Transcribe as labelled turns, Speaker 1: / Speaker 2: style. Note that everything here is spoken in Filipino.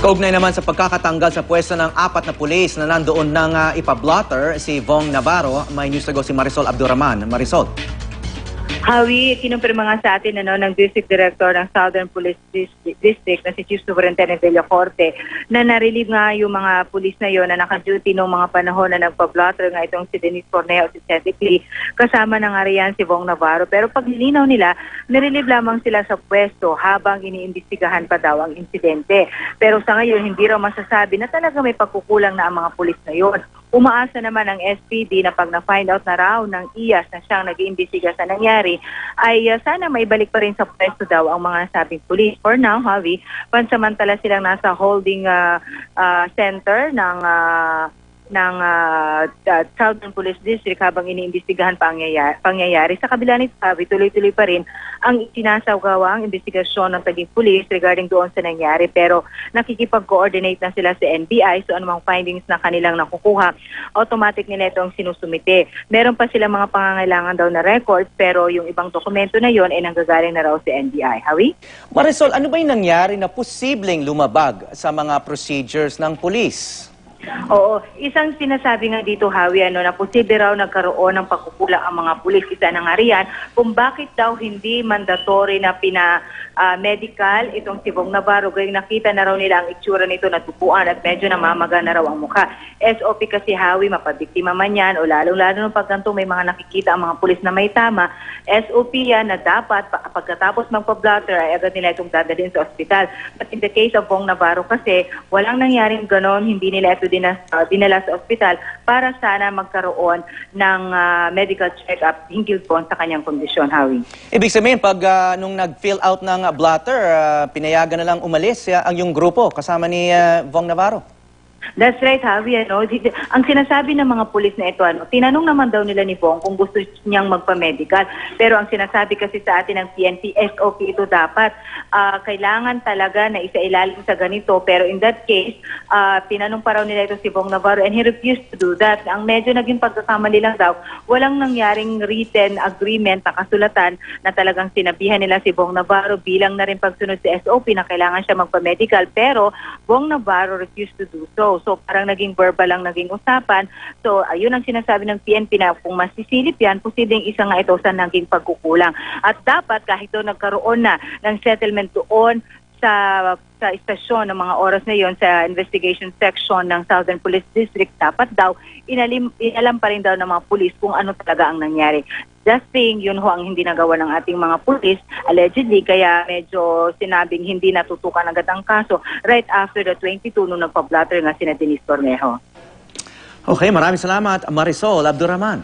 Speaker 1: Kaugnay naman sa pagkakatanggal sa pwesto ng 4 na pulis na nandoon nang ipablotter si Vong Navarro, may news to go si Marisol Abdurrahman. Marisol.
Speaker 2: Hawi, kinumpirma nga sa atin ng District Director ng Southern Police District na si Chief Superintendent Villacorte na narilib nga yung mga pulis na yon na naka-duty noong mga panahon na nagpa-blotter nga itong si Denise Corneo at si Cedric Lee, kasama ng ariyan si Vong Navarro. Pero pag nilinaw nila, narilib lamang sila sa pwesto habang iniimbestigahan pa daw ang insidente. Pero sa ngayon, hindi raw masasabi na talaga may pagkukulang na ang mga pulis na yon. Umaasa naman ang SPD na pag na-find out na raw ng IAS na siyang nag-iimbestiga sa nangyari, ay sana may balik pa rin sa pwesto daw ang mga nasabing pulis. For now, Javi, pansamantala silang nasa holding center ng Southern Police District habang iniimbestigahan pa ang pangyayari. Sa kabila nito, tuloy-tuloy pa rin ang isinasagawang investigasyon ng taging police regarding doon sa nangyari. Pero nakikipag-coordinate na sila sa NBI, so anumang findings na kanilang nakukuha, automatic nila itong sinusumite. Meron pa silang mga pangangailangan daw na records, pero yung ibang dokumento na yon ay nanggagaling na raw sa NBI. Hawi?
Speaker 1: Marisol, ano ba yung nangyari na posibleng lumabag sa mga procedures ng pulis?
Speaker 2: Oo, isang sinasabi nga dito, Hawi, na posible raw nagkaroon ng pagkukulang ang mga pulis. Isa na nga riyan kung bakit daw hindi mandatory na medical itong si Vong Navarro. Gayong nakita na raw nila ang itsura nito na tupuan at medyo namamaga na raw ang mukha. SOP kasi, Hawi, mapabiktima man yan o lalong-lalo ng pagkanto may mga nakikita ang mga pulis na may tama, SOP yan na dapat pagkatapos magpa-blotter ay agad nila itong dadalhin sa ospital. But in the case of Vong Navarro kasi, walang nangyaring ganon, hindi nila ito dinala sa ospital para sana magkaroon ng medical check-up hinggil po sa kanyang kondisyon, Hawi.
Speaker 1: Ibig sabihin, pag nung nag-fill out ng blotter, pinayagan na lang umalis ang yung grupo kasama ni Vong Navarro?
Speaker 2: That's right, Javi. Ang sinasabi ng mga pulis na ito, tinanong naman daw nila ni Vong kung gusto niyang magpa-medical. Pero ang sinasabi kasi sa atin ng PNP, SOP ito dapat. Kailangan talaga na isailalim sa ganito. Pero in that case, tinanong pa raw nila ito si Vong Navarro and he refused to do that. Ang medyo naging pagkakamali lang daw, walang nangyaring written agreement na kasulatan na talagang sinabihan nila si Vong Navarro bilang na rin pagsunod sa SOP na kailangan siya magpa-medical. Pero Vong Navarro refused to do so. So parang naging verbal lang naging usapan. So ayun ang sinasabi ng PNP na kung masisilip yan, posibleng isa nga ito sa naging pagkukulang. At dapat kahit doon nagkaroon na ng settlement doon sa istasyon ng mga oras na yon sa investigation section ng Southern Police District, dapat daw inalam pa rin daw ng mga pulis kung ano talaga ang nangyari. Just saying, yun ho ang hindi nagawa ng ating mga pulis, allegedly, kaya medyo sinabing hindi natutukan agad ang kaso right after the 22 nung nagpa-blotter nga sina Denise Cornejo.
Speaker 1: Okay, maraming salamat, Marisol Abdurrahman.